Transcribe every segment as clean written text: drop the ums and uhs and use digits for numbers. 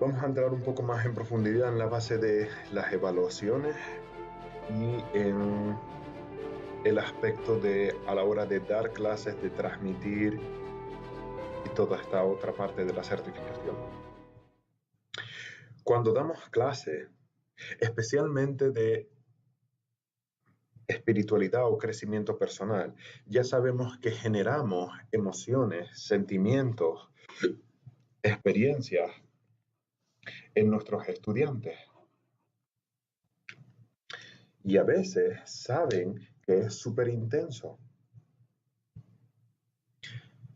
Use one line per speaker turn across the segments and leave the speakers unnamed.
Vamos a entrar un poco más en profundidad en la base de las evaluaciones y en el aspecto de a la hora de dar clases, de transmitir y toda esta otra parte de la certificación. Cuando damos clases, especialmente de espiritualidad o crecimiento personal, ya sabemos que generamos emociones, sentimientos, experiencias en nuestros estudiantes. Y a veces saben que es súper intenso.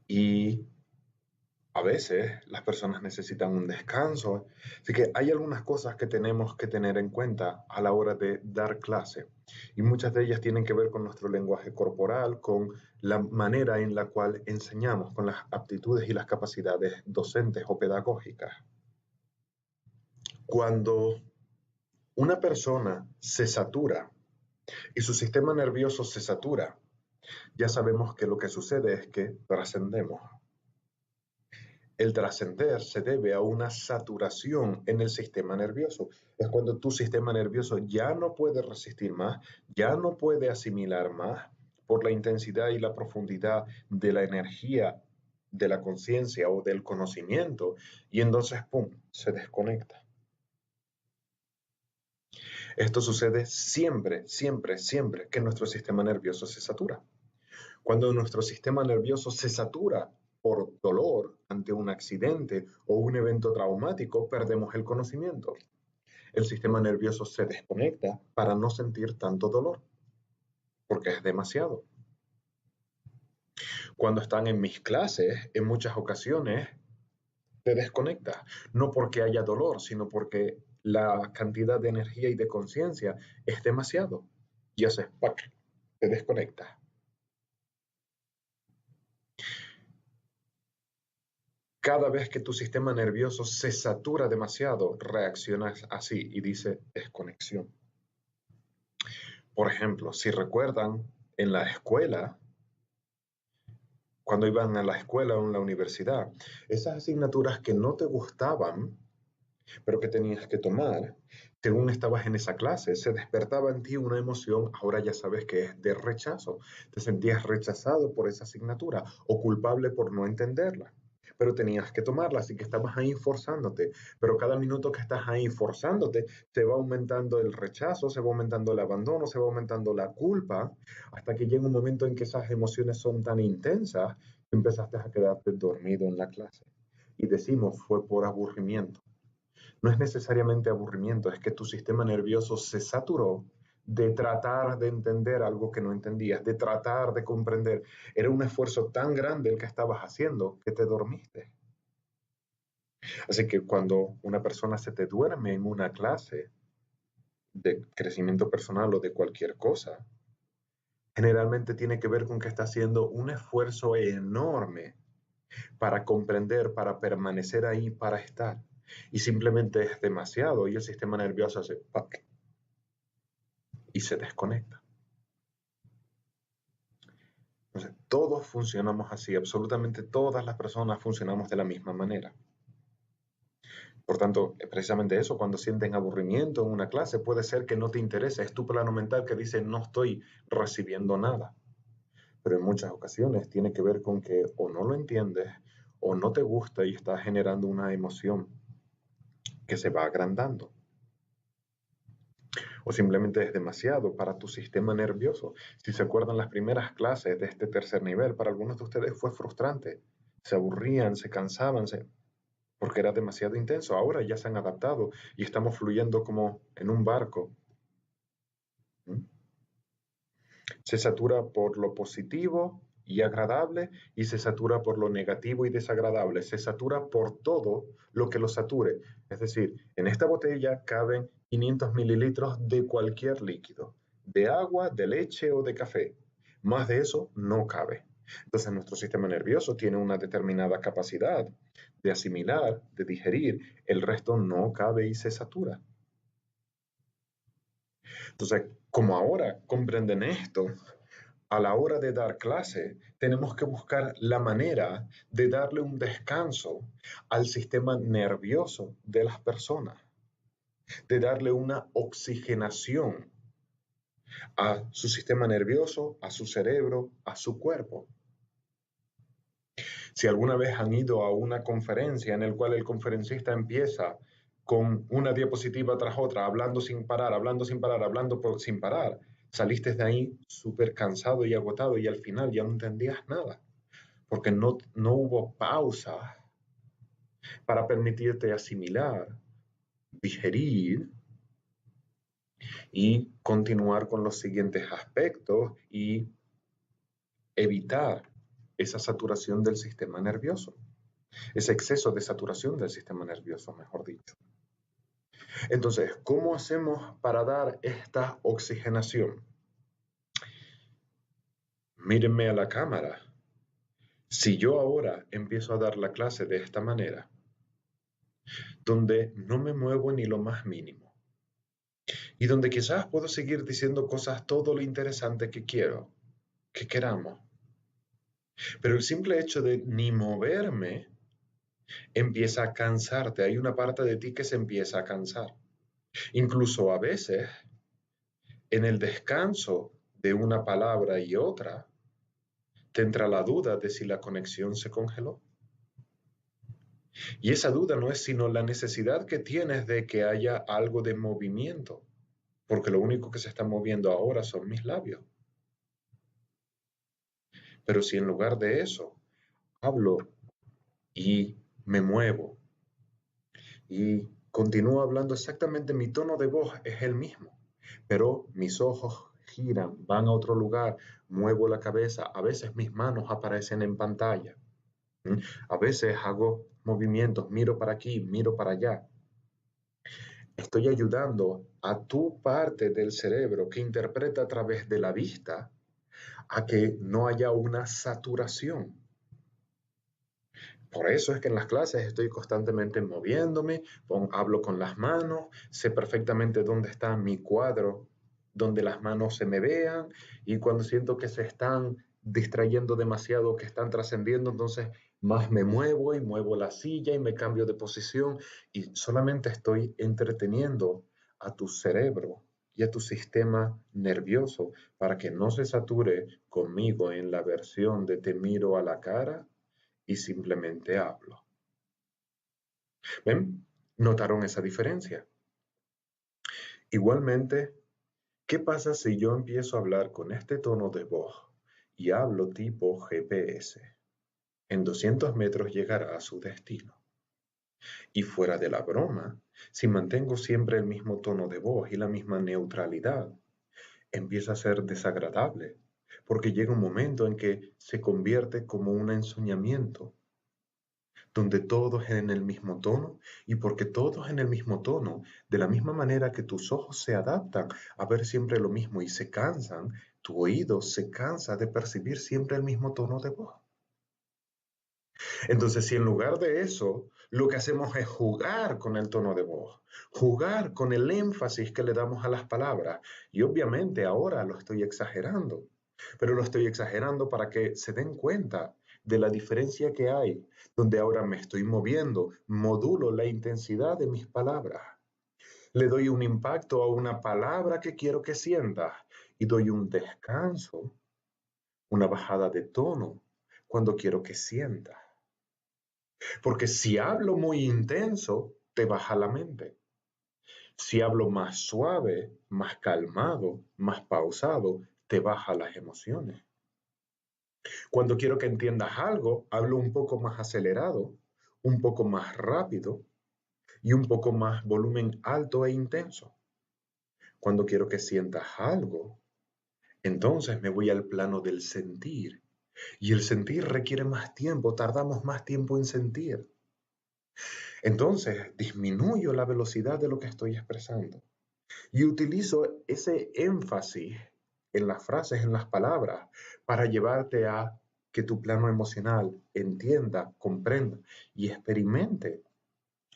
Y a veces las personas necesitan un descanso. Así que hay algunas cosas que tenemos que tener en cuenta a la hora de dar clase. Y muchas de ellas tienen que ver con nuestro lenguaje corporal, con la manera en la cual enseñamos, con las aptitudes y las capacidades docentes o pedagógicas. Cuando una persona se satura y su sistema nervioso se satura, ya sabemos que lo que sucede es que trascendemos. El trascender se debe a una saturación en el sistema nervioso. Es cuando tu sistema nervioso ya no puede resistir más, ya no puede asimilar más por la intensidad y la profundidad de la energía, de la conciencia o del conocimiento, y entonces, ¡pum!, se desconecta. Esto sucede siempre, siempre, siempre que nuestro sistema nervioso se satura. Cuando nuestro sistema nervioso se satura por dolor ante un accidente o un evento traumático, perdemos el conocimiento. El sistema nervioso se desconecta para no sentir tanto dolor, porque es demasiado. Cuando están en mis clases, en muchas ocasiones, te desconectas, no porque haya dolor, sino porque la cantidad de energía y de conciencia es demasiado. Y haces ¡pac!, te desconectas. Cada vez que tu sistema nervioso se satura demasiado, reaccionas así y dice desconexión. Por ejemplo, si recuerdan, en la escuela, cuando iban a la escuela o en la universidad, esas asignaturas que no te gustaban, pero que tenías que tomar, según estabas en esa clase, se despertaba en ti una emoción, ahora ya sabes que es de rechazo. Te sentías rechazado por esa asignatura o culpable por no entenderla, pero tenías que tomarla, así que estabas ahí forzándote. Pero cada minuto que estás ahí forzándote, se va aumentando el rechazo, se va aumentando el abandono, se va aumentando la culpa, hasta que llega un momento en que esas emociones son tan intensas que empezaste a quedarte dormido en la clase. Y decimos, fue por aburrimiento. No es necesariamente aburrimiento, es que tu sistema nervioso se saturó de tratar de entender algo que no entendías, de tratar de comprender. Era un esfuerzo tan grande el que estabas haciendo que te dormiste. Así que cuando una persona se te duerme en una clase de crecimiento personal o de cualquier cosa, generalmente tiene que ver con que está haciendo un esfuerzo enorme para comprender, para permanecer ahí, para estar. Y simplemente es demasiado y el sistema nervioso hace ¡pac!, y se desconecta. Entonces, todos funcionamos así, absolutamente todas las personas funcionamos de la misma manera. Por tanto, precisamente eso, cuando sienten aburrimiento en una clase, puede ser que no te interese, es tu plano mental que dice no estoy recibiendo nada. Pero en muchas ocasiones tiene que ver con que o no lo entiendes o no te gusta y estás generando una emoción que se va agrandando. O simplemente es demasiado para tu sistema nervioso. Si se acuerdan las primeras clases de este tercer nivel, para algunos de ustedes fue frustrante. Se aburrían, se cansaban, porque era demasiado intenso. Ahora ya se han adaptado y estamos fluyendo como en un barco. ¿Mm? Se satura por lo positivo y agradable y se satura por lo negativo y desagradable. Se satura por todo lo que lo sature. Es decir, en esta botella caben 500 mililitros de cualquier líquido, de agua, de leche o de café. Más de eso no cabe. Entonces nuestro sistema nervioso tiene una determinada capacidad de asimilar, de digerir. El resto no cabe y se satura. Entonces, como ahora comprenden esto, a la hora de dar clase, tenemos que buscar la manera de darle un descanso al sistema nervioso de las personas, de darle una oxigenación a su sistema nervioso, a su cerebro, a su cuerpo. Si alguna vez han ido a una conferencia en la cual el conferencista empieza con una diapositiva tras otra, hablando sin parar, hablando sin parar, sin parar, saliste de ahí súper cansado y agotado y al final ya no entendías nada, porque no hubo pausa para permitirte asimilar, digerir y continuar con los siguientes aspectos y evitar esa saturación del sistema nervioso, ese exceso de saturación del sistema nervioso, mejor dicho. Entonces, ¿cómo hacemos para dar esta oxigenación? Mírenme a la cámara. Si yo ahora empiezo a dar la clase de esta manera, donde no me muevo ni lo más mínimo, y donde quizás puedo seguir diciendo cosas todo lo interesante que quiero, que queramos, pero el simple hecho de ni moverme empieza a cansarte. Hay una parte de ti que se empieza a cansar. Incluso a veces, en el descanso de una palabra y otra, te entra la duda de si la conexión se congeló. Y esa duda no es sino la necesidad que tienes de que haya algo de movimiento, porque lo único que se está moviendo ahora son mis labios. Pero si en lugar de eso hablo y me muevo y continúo hablando exactamente, mi tono de voz es el mismo, pero mis ojos giran, van a otro lugar, muevo la cabeza, a veces mis manos aparecen en pantalla. A veces hago movimientos, miro para aquí, miro para allá. Estoy ayudando a tu parte del cerebro que interpreta a través de la vista a que no haya una saturación. Por eso es que en las clases estoy constantemente moviéndome, hablo con las manos, sé perfectamente dónde está mi cuadro, donde las manos se me vean, y cuando siento que se están distrayendo demasiado, que están trascendiendo, entonces más me muevo y muevo la silla y me cambio de posición y solamente estoy entreteniendo a tu cerebro y a tu sistema nervioso para que no se sature conmigo en la versión de te miro a la cara y simplemente hablo. ¿Ven? ¿Notaron esa diferencia? Igualmente, ¿qué pasa si yo empiezo a hablar con este tono de voz y hablo tipo GPS? En 200 metros llegará a su destino. Y fuera de la broma, si mantengo siempre el mismo tono de voz y la misma neutralidad, empieza a ser desagradable, porque llega un momento en que se convierte como un ensoñamiento donde todos en el mismo tono y porque todos en el mismo tono, de la misma manera que tus ojos se adaptan a ver siempre lo mismo y se cansan, tu oído se cansa de percibir siempre el mismo tono de voz. Entonces, si en lugar de eso, lo que hacemos es jugar con el tono de voz, jugar con el énfasis que le damos a las palabras, y obviamente ahora lo estoy exagerando, pero lo estoy exagerando para que se den cuenta de la diferencia que hay, donde ahora me estoy moviendo, modulo la intensidad de mis palabras, le doy un impacto a una palabra que quiero que sientas y doy un descanso, una bajada de tono cuando quiero que sientas. Porque si hablo muy intenso, te baja la mente. Si hablo más suave, más calmado, más pausado, te baja las emociones. Cuando quiero que entiendas algo, hablo un poco más acelerado, un poco más rápido y un poco más volumen alto e intenso. Cuando quiero que sientas algo, entonces me voy al plano del sentir. Y el sentir requiere más tiempo, tardamos más tiempo en sentir. Entonces disminuyo la velocidad de lo que estoy expresando y utilizo ese énfasis en las frases, en las palabras, para llevarte a que tu plano emocional entienda, comprenda y experimente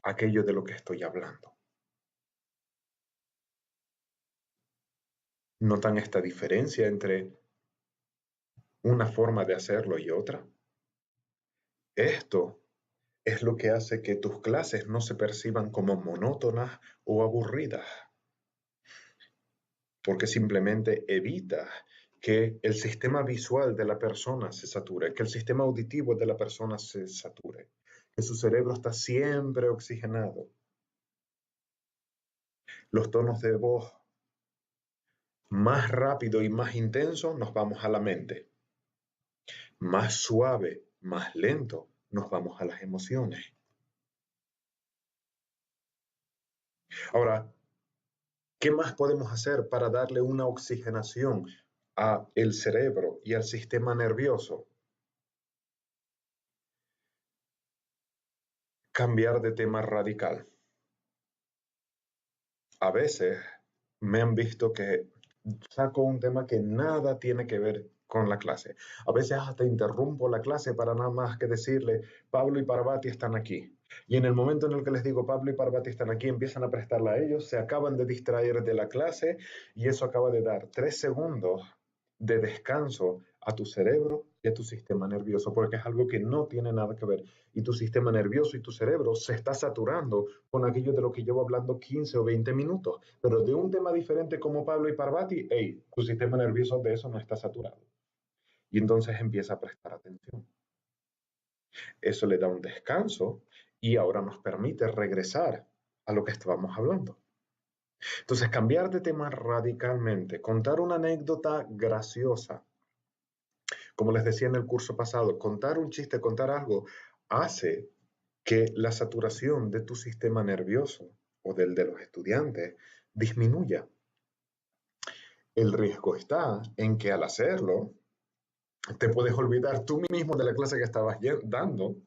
aquello de lo que estoy hablando. ¿Notan esta diferencia entre una forma de hacerlo y otra. Esto es lo que hace que tus clases no se perciban como monótonas o aburridas, porque simplemente evita que el sistema visual de la persona se sature, que el sistema auditivo de la persona se sature, que su cerebro está siempre oxigenado. Los tonos de voz más rápido y más intenso nos vamos a la mente, más suave, más lento nos vamos a las emociones. Ahora, ¿qué más podemos hacer para darle una oxigenación a el cerebro y al sistema nervioso? Cambiar de tema radical. A veces me han visto que saco un tema que nada tiene que ver con la clase. A veces hasta interrumpo la clase para nada más que decirle, Pablo y Parvati están aquí. Y en el momento en el que les digo, Pablo y Parvati están aquí, empiezan a prestarla a ellos, se acaban de distraer de la clase y eso acaba de dar 3 segundos de descanso a tu cerebro y a tu sistema nervioso, porque es algo que no tiene nada que ver. Y tu sistema nervioso y tu cerebro se está saturando con aquello de lo que llevo hablando 15 o 20 minutos, pero de un tema diferente como Pablo y Parvati, hey, tu sistema nervioso de eso no está saturado. Y entonces empieza a prestar atención. Eso le da un descanso y ahora nos permite regresar a lo que estábamos hablando. Entonces, cambiar de tema radicalmente, contar una anécdota graciosa, como les decía en el curso pasado, contar un chiste, contar algo, hace que la saturación de tu sistema nervioso o del de los estudiantes disminuya. El riesgo está en que al hacerlo, te puedes olvidar tú mismo de la clase que estabas dando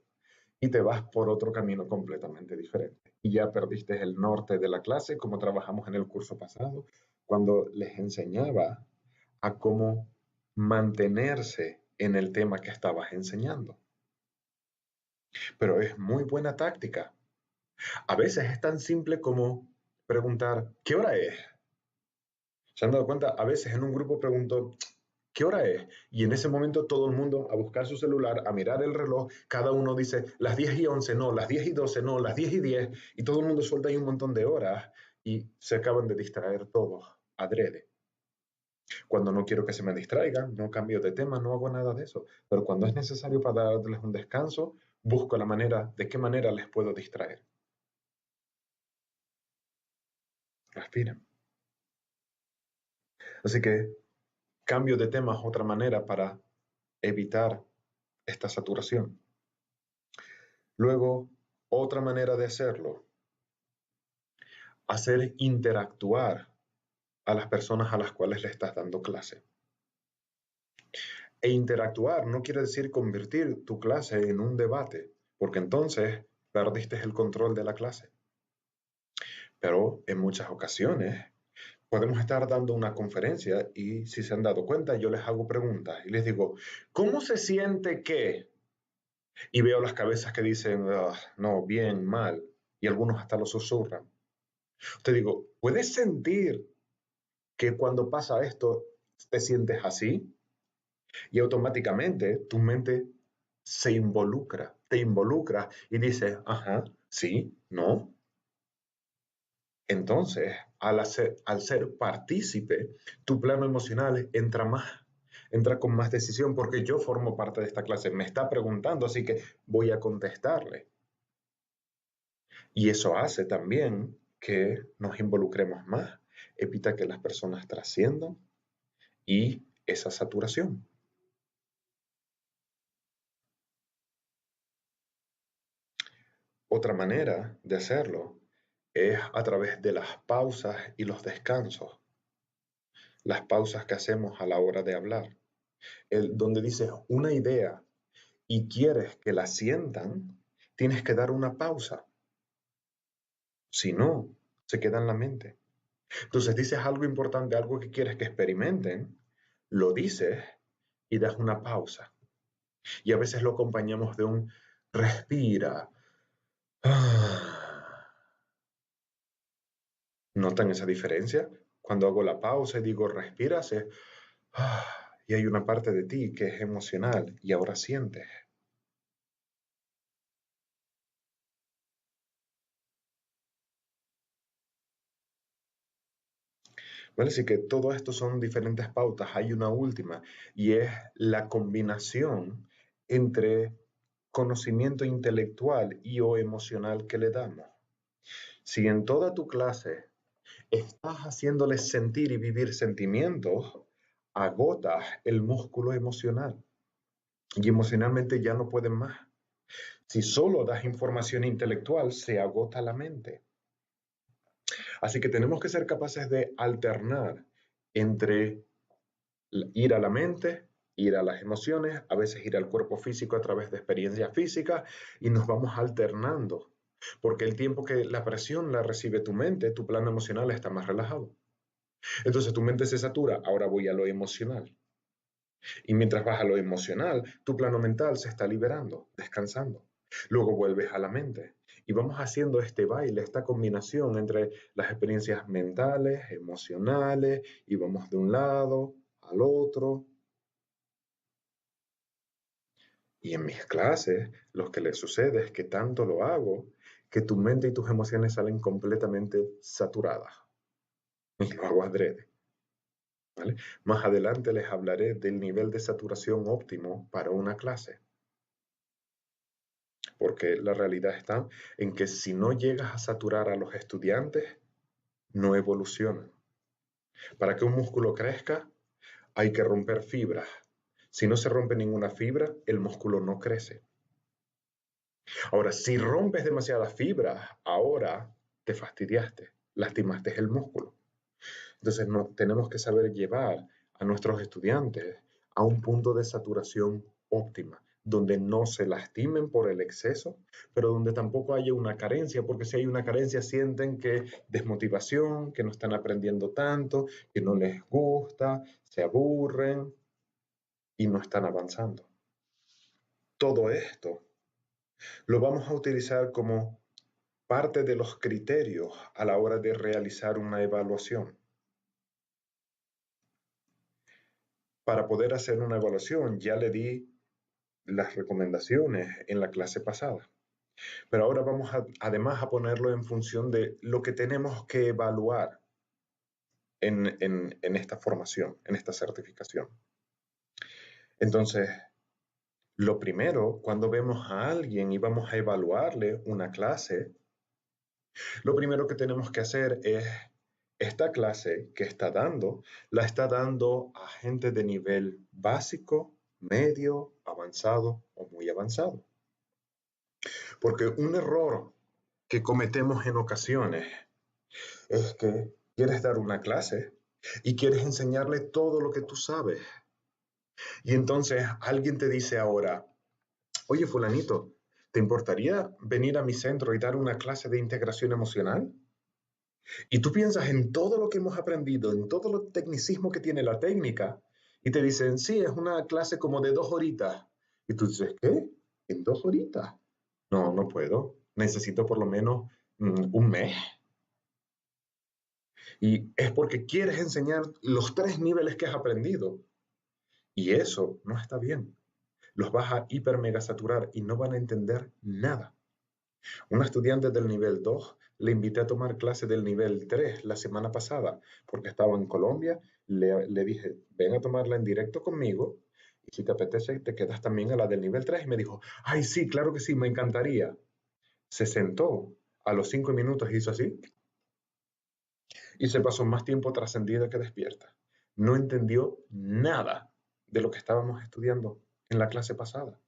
y te vas por otro camino completamente diferente. Y ya perdiste el norte de la clase, como trabajamos en el curso pasado, cuando les enseñaba a cómo mantenerse en el tema que estabas enseñando. Pero es muy buena táctica. A veces es tan simple como preguntar, ¿qué hora es? ¿Se han dado cuenta? A veces en un grupo pregunto, ¿qué hora es? Y en ese momento todo el mundo a buscar su celular, a mirar el reloj, cada uno dice las 10:11, no, las 10:12, no, las 10:10, y todo el mundo suelta ahí un montón de horas y se acaban de distraer todos, adrede. Cuando no quiero que se me distraigan, no cambio de tema, no hago nada de eso. Pero cuando es necesario para darles un descanso, busco la manera, de qué manera les puedo distraer. Respiren. Así que cambio de tema es otra manera para evitar esta saturación. Luego, otra manera de hacerlo, hacer interactuar a las personas a las cuales le estás dando clase. E interactuar no quiere decir convertir tu clase en un debate, porque entonces perdiste el control de la clase. Pero en muchas ocasiones podemos estar dando una conferencia y si se han dado cuenta, yo les hago preguntas y les digo, ¿cómo se siente que? Y veo las cabezas que dicen, no, bien, mal, y algunos hasta lo susurran. Te digo, ¿puedes sentir que cuando pasa esto te sientes así? Y automáticamente tu mente se involucra, te involucra y dice, ajá, sí, no. Entonces, al ser partícipe, tu plano emocional entra con más decisión porque yo formo parte de esta clase, me está preguntando, así que voy a contestarle. Y eso hace también que nos involucremos más, evita que las personas trasciendan y esa saturación. Otra manera de hacerlo es a través de las pausas y los descansos, las pausas que hacemos a la hora de hablar, donde dices una idea y quieres que la sientan, tienes que dar una pausa. Si no, se queda en la mente. Entonces dices algo importante, algo que quieres que experimenten, lo dices y das una pausa. Y a veces lo acompañamos de un respira. ¿Notan esa diferencia? Cuando hago la pausa y digo respira, y hay una parte de ti que es emocional y ahora sientes. ¿Vale? Así que todo esto son diferentes pautas. Hay una última y es la combinación entre conocimiento intelectual y o emocional que le damos. Si en toda tu clase estás haciéndoles sentir y vivir sentimientos, agotas el músculo emocional y emocionalmente ya no pueden más. Si solo das información intelectual, se agota la mente. Así que tenemos que ser capaces de alternar entre ir a la mente, ir a las emociones, a veces ir al cuerpo físico a través de experiencias físicas y nos vamos alternando. Porque el tiempo que la presión la recibe tu mente, tu plano emocional está más relajado. Entonces tu mente se satura, ahora voy a lo emocional. Y mientras vas a lo emocional, tu plano mental se está liberando, descansando. Luego vuelves a la mente. Y vamos haciendo este baile, esta combinación entre las experiencias mentales, emocionales, y vamos de un lado al otro. Y en mis clases, lo que le sucede es que tanto lo hago que tu mente y tus emociones salen completamente saturadas. Y lo hago adrede. ¿Vale? Más adelante les hablaré del nivel de saturación óptimo para una clase. Porque la realidad está en que si no llegas a saturar a los estudiantes, no evolucionan. Para que un músculo crezca, hay que romper fibras. Si no se rompe ninguna fibra, el músculo no crece. Ahora, si rompes demasiadas fibras, ahora te fastidiaste, lastimaste el músculo. Entonces, tenemos que saber llevar a nuestros estudiantes a un punto de saturación óptima, donde no se lastimen por el exceso, pero donde tampoco haya una carencia, porque si hay una carencia sienten que desmotivación, que no están aprendiendo tanto, que no les gusta, se aburren y no están avanzando. Todo esto lo vamos a utilizar como parte de los criterios a la hora de realizar una evaluación. Para poder hacer una evaluación ya le di las recomendaciones en la clase pasada, pero ahora vamos además a ponerlo en función de lo que tenemos que evaluar en esta formación, en esta certificación. Entonces, lo primero, cuando vemos a alguien y vamos a evaluarle una clase, lo primero que tenemos que hacer es, esta clase que está dando, la está dando a gente de nivel básico, medio, avanzado o muy avanzado. Porque un error que cometemos en ocasiones es que quieres dar una clase y quieres enseñarle todo lo que tú sabes. Y entonces alguien te dice ahora, oye fulanito, ¿te importaría venir a mi centro y dar una clase de integración emocional? Y tú piensas en todo lo que hemos aprendido, en todo lo tecnicismo que tiene la técnica, y te dicen, sí, es una clase como de 2 horitas. Y tú dices, ¿qué? ¿En 2 horitas? No, no puedo. Necesito por lo menos un mes. Y es porque quieres enseñar los 3 niveles que has aprendido. Y eso no está bien. Los vas a hiper mega saturar y no van a entender nada. Una estudiante del nivel 2 le invité a tomar clase del nivel 3 la semana pasada porque estaba en Colombia. Le dije, ven a tomarla en directo conmigo y si te apetece te quedas también a la del nivel 3. Y me dijo, ay, sí, claro que sí, me encantaría. Se sentó, a los 5 minutos hizo así y se pasó más tiempo trascendida que despierta. No entendió nada de lo que estábamos estudiando en la clase pasada.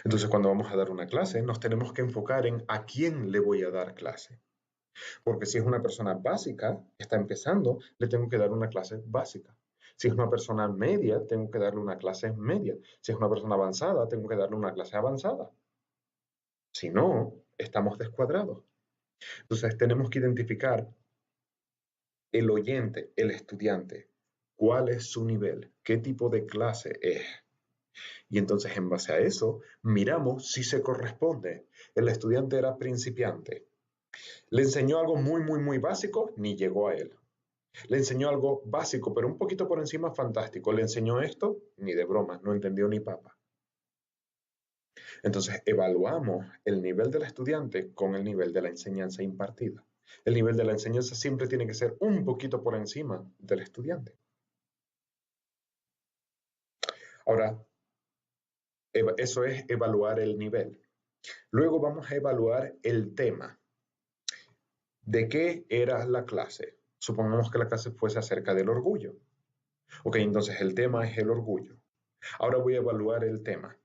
Entonces, cuando vamos a dar una clase, nos tenemos que enfocar en a quién le voy a dar clase. Porque si es una persona básica, que está empezando, le tengo que dar una clase básica. Si es una persona media, tengo que darle una clase media. Si es una persona avanzada, tengo que darle una clase avanzada. Si no, estamos descuadrados. Entonces, tenemos que identificar el oyente, el estudiante, cuál es su nivel, qué tipo de clase es. Y entonces en base a eso, miramos si se corresponde. El estudiante era principiante. Le enseñó algo muy, muy, muy básico, ni llegó a él. Le enseñó algo básico, pero un poquito por encima fantástico. Le enseñó esto, ni de broma, no entendió ni papa. Entonces, evaluamos el nivel del estudiante con el nivel de la enseñanza impartida. El nivel de la enseñanza siempre tiene que ser un poquito por encima del estudiante. Ahora, eso es evaluar el nivel. Luego vamos a evaluar el tema. ¿De qué era la clase? Supongamos que la clase fuese acerca del orgullo. Ok, entonces el tema es el orgullo. Ahora voy a evaluar el tema.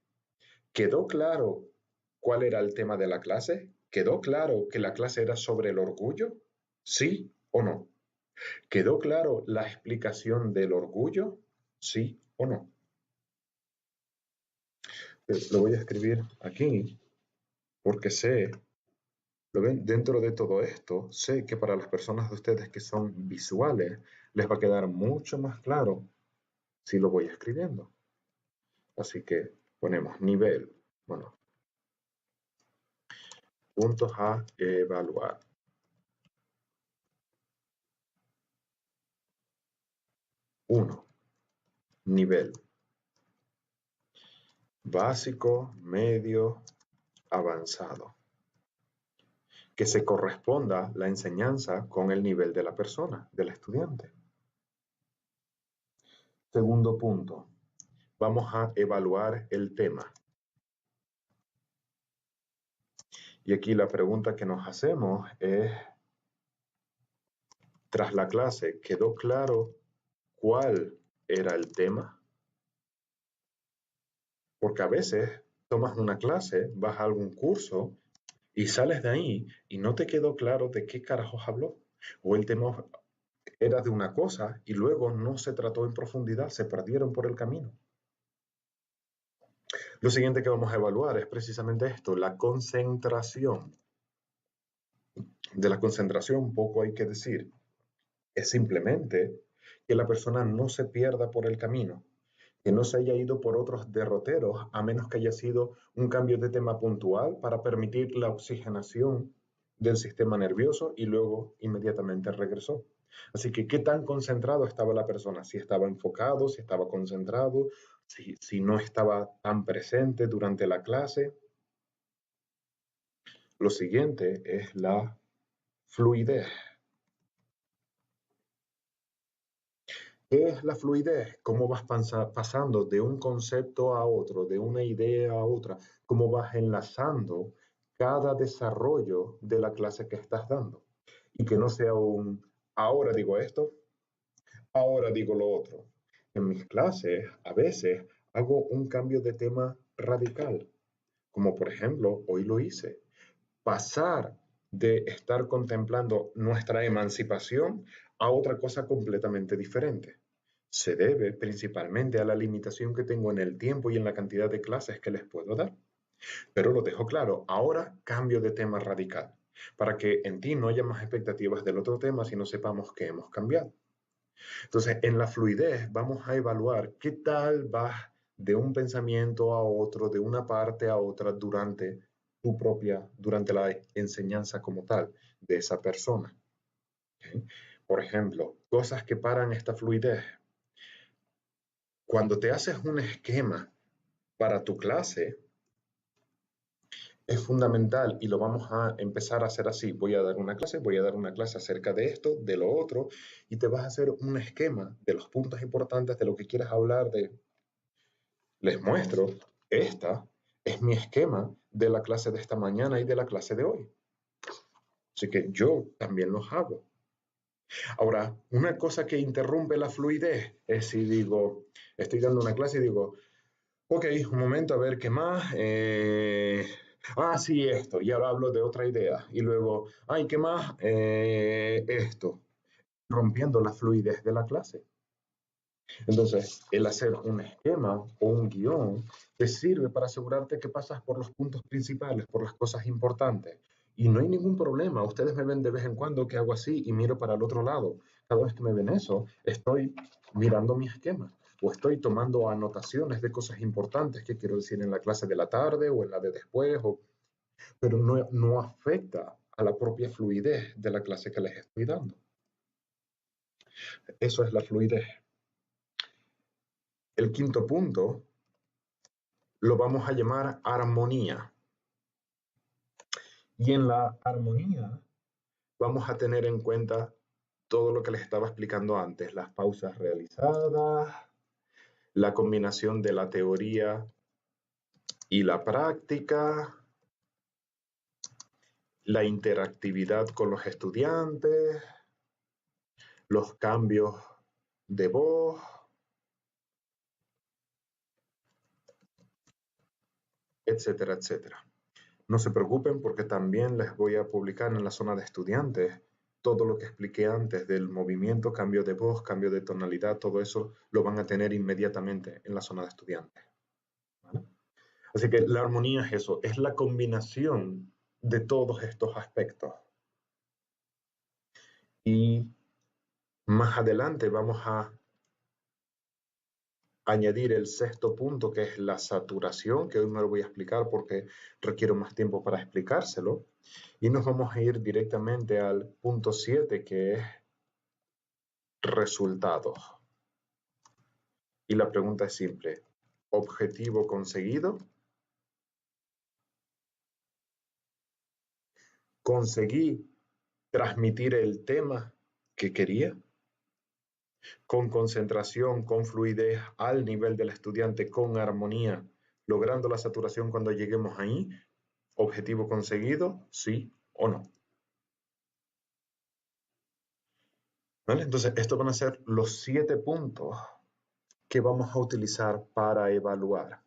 ¿Quedó claro cuál era el tema de la clase? ¿Quedó claro que la clase era sobre el orgullo? ¿Sí o no? ¿Quedó claro la explicación del orgullo? ¿Sí o no? Lo voy a escribir aquí porque sé, lo ven, dentro de todo esto, sé que para las personas de ustedes que son visuales, les va a quedar mucho más claro si lo voy escribiendo. Así que ponemos nivel, bueno, puntos a evaluar. 1. Nivel. Básico, medio, avanzado. Que se corresponda la enseñanza con el nivel de la persona, del estudiante. Segundo punto, vamos a evaluar el tema. Y aquí la pregunta que nos hacemos es, tras la clase, ¿quedó claro cuál era el tema? Porque a veces tomas una clase, vas a algún curso y sales de ahí y no te quedó claro de qué carajos habló. O el tema era de una cosa y luego no se trató en profundidad, se perdieron por el camino. Lo siguiente que vamos a evaluar es precisamente esto, la concentración. De la concentración poco hay que decir. Es simplemente que la persona no se pierda por el camino, que no se haya ido por otros derroteros, a menos que haya sido un cambio de tema puntual para permitir la oxigenación del sistema nervioso y luego inmediatamente regresó. Así que, ¿qué tan concentrado estaba la persona? Si estaba enfocado, si estaba concentrado, si no estaba tan presente durante la clase. Lo siguiente es la fluidez. ¿Qué es la fluidez? ¿Cómo vas pasando de un concepto a otro, de una idea a otra? ¿Cómo vas enlazando cada desarrollo de la clase que estás dando? Y que no sea un, ahora digo esto, ahora digo lo otro. En mis clases, a veces, hago un cambio de tema radical, como por ejemplo, hoy lo hice. Pasar de estar contemplando nuestra emancipación a otra cosa completamente diferente. Se debe principalmente a la limitación que tengo en el tiempo y en la cantidad de clases que les puedo dar. Pero lo dejo claro, ahora cambio de tema radical, para que en ti no haya más expectativas del otro tema si no sepamos que hemos cambiado. Entonces, en la fluidez vamos a evaluar qué tal vas de un pensamiento a otro, de una parte a otra durante la enseñanza como tal de esa persona. ¿Okay? Por ejemplo, cosas que paran esta fluidez. Cuando te haces un esquema para tu clase, es fundamental y lo vamos a empezar a hacer así. Voy a dar una clase acerca de esto, de lo otro, y te vas a hacer un esquema de los puntos importantes de lo que quieras hablar de. Les muestro, esta es mi esquema de la clase de esta mañana y de la clase de hoy. Así que yo también los hago. Ahora, una cosa que interrumpe la fluidez es si digo, estoy dando una clase y digo, ok, un momento, a ver qué más. Sí, esto. Y ahora hablo de otra idea. Y luego, ay, ¿qué más? Esto. Rompiendo la fluidez de la clase. Entonces, el hacer un esquema o un guión te sirve para asegurarte que pasas por los puntos principales, por las cosas importantes. Y no hay ningún problema. Ustedes me ven de vez en cuando que hago así y miro para el otro lado. Cada vez que me ven eso, estoy mirando mi esquema o estoy tomando anotaciones de cosas importantes que quiero decir en la clase de la tarde o en la de después, pero no afecta a la propia fluidez de la clase que les estoy dando. Eso es la fluidez. El quinto punto lo vamos a llamar armonía. Y en la armonía vamos a tener en cuenta todo lo que les estaba explicando antes, las pausas realizadas, la combinación de la teoría y la práctica, la interactividad con los estudiantes, los cambios de voz, etcétera, etcétera. No se preocupen porque también les voy a publicar en la zona de estudiantes todo lo que expliqué antes del movimiento, cambio de voz, cambio de tonalidad, todo eso lo van a tener inmediatamente en la zona de estudiantes. ¿Vale? Así que la armonía es eso, es la combinación de todos estos aspectos. Y más adelante vamos a añadir el sexto punto, que es la saturación, que hoy no lo voy a explicar porque requiero más tiempo para explicárselo. Y nos vamos a ir directamente al punto 7, que es resultados. Y la pregunta es simple. ¿Objetivo conseguido? ¿Conseguí transmitir el tema que quería? Con concentración, con fluidez, al nivel del estudiante, con armonía, logrando la saturación cuando lleguemos ahí. ¿Objetivo conseguido? ¿Sí o no? ¿Vale? Entonces, estos van a ser los 7 puntos que vamos a utilizar para evaluar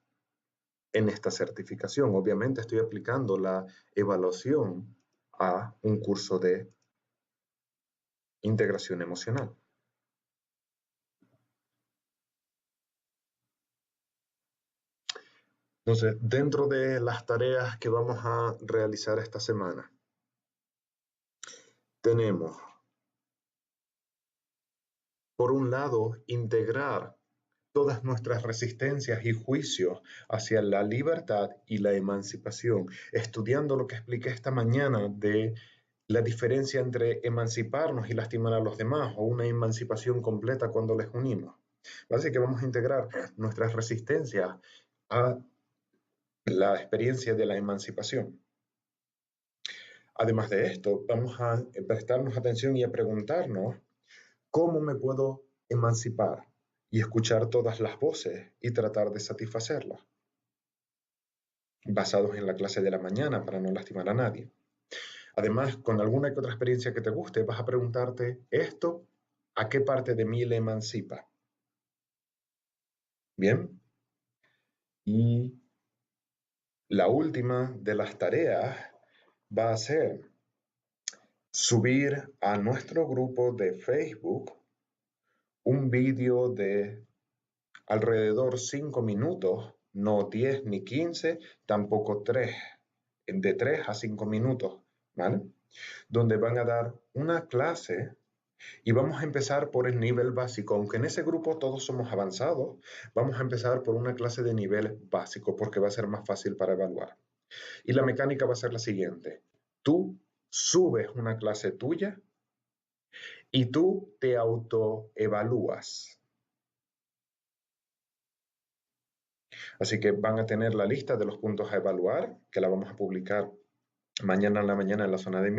en esta certificación. Obviamente estoy aplicando la evaluación a un curso de integración emocional. Entonces, dentro de las tareas que vamos a realizar esta semana, tenemos, por un lado, integrar todas nuestras resistencias y juicios hacia la libertad y la emancipación, estudiando lo que expliqué esta mañana de la diferencia entre emanciparnos y lastimar a los demás, o una emancipación completa cuando les unimos. Así que vamos a integrar nuestras resistencias a la experiencia de la emancipación. Además de esto, vamos a prestarnos atención y a preguntarnos cómo me puedo emancipar y escuchar todas las voces y tratar de satisfacerlas, basados en la clase de la mañana para no lastimar a nadie. Además, con alguna que otra experiencia que te guste, vas a preguntarte, ¿esto a qué parte de mí le emancipa? Bien. Y la última de las tareas va a ser subir a nuestro grupo de Facebook un vídeo de alrededor 5 minutos, no 10 ni 15, tampoco 3, de 3 a 5 minutos, ¿vale? Donde van a dar una clase y vamos a empezar por el nivel básico. Aunque en ese grupo todos somos avanzados, vamos a empezar por una clase de nivel básico porque va a ser más fácil para evaluar. Y la mecánica va a ser la siguiente. Tú subes una clase tuya y tú te autoevalúas. Así que van a tener la lista de los puntos a evaluar, que la vamos a publicar mañana en la mañana en la zona de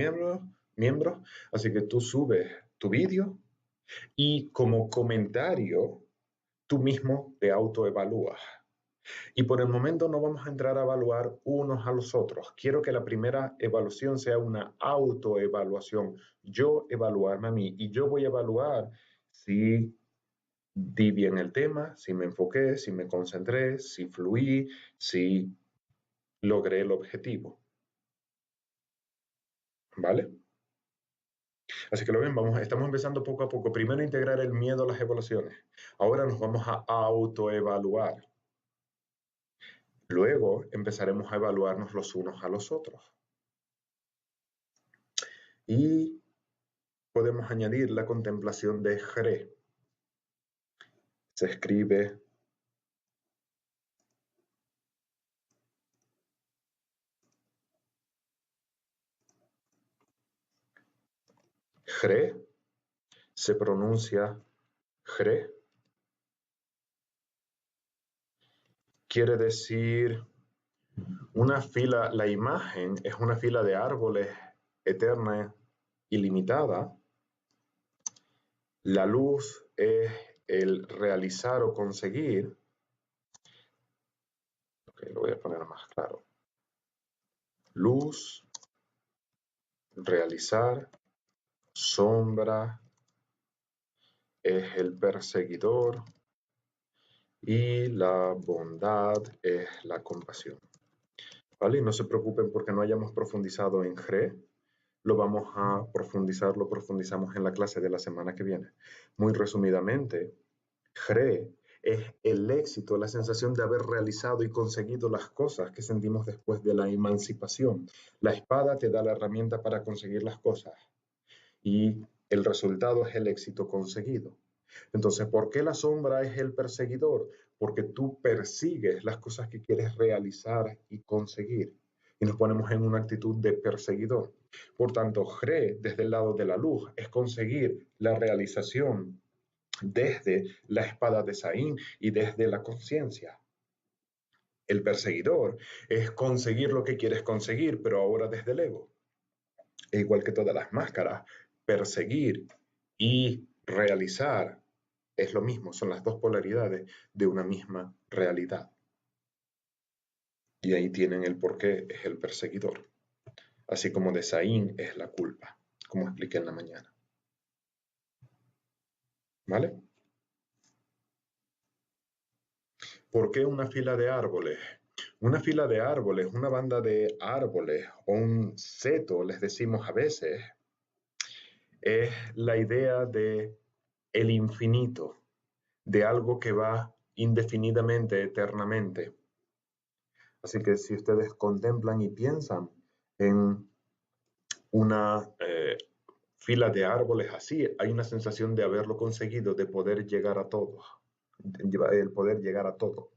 miembros. Así que tú subes tu vídeo y como comentario, tú mismo te autoevalúas. Y por el momento no vamos a entrar a evaluar unos a los otros. Quiero que la primera evaluación sea una autoevaluación. Yo evaluarme a mí y yo voy a evaluar si di bien el tema, si me enfoqué, si me concentré, si fluí, si logré el objetivo. ¿Vale? Así que lo ven, estamos empezando poco a poco. Primero integrar el miedo a las evaluaciones. Ahora nos vamos a autoevaluar. Luego empezaremos a evaluarnos los unos a los otros. Y podemos añadir la contemplación de Jre. Se escribe Jre, se pronuncia jre. Quiere decir una fila, la imagen es una fila de árboles eterna, ilimitada. La luz es el realizar o conseguir. Ok, lo voy a poner más claro. Luz, realizar, sombra es el perseguidor y la bondad es la compasión. ¿Vale? Y no se preocupen porque no hayamos profundizado en Jre. Lo vamos a profundizar, lo profundizamos en la clase de la semana que viene. Muy resumidamente, Jre es el éxito, la sensación de haber realizado y conseguido las cosas que sentimos después de la emancipación. La espada te da la herramienta para conseguir las cosas y el resultado es el éxito conseguido. Entonces, ¿por qué la sombra es el perseguidor? Porque tú persigues las cosas que quieres realizar y conseguir. Y nos ponemos en una actitud de perseguidor. Por tanto, Jre, desde el lado de la luz, es conseguir la realización desde la espada de Saín y desde la conciencia. El perseguidor es conseguir lo que quieres conseguir, pero ahora desde el ego. E igual que todas las máscaras, perseguir y realizar es lo mismo, son las dos polaridades de una misma realidad. Y ahí tienen el porqué, es el perseguidor. Así como de Saín es la culpa, como expliqué en la mañana. ¿Vale? ¿Por qué una fila de árboles? Una fila de árboles, una banda de árboles o un seto, les decimos a veces, es la idea de el infinito, de algo que va indefinidamente, eternamente. Así que si ustedes contemplan y piensan en una fila de árboles así, hay una sensación de haberlo conseguido, de poder llegar a todo, el poder llegar a todo.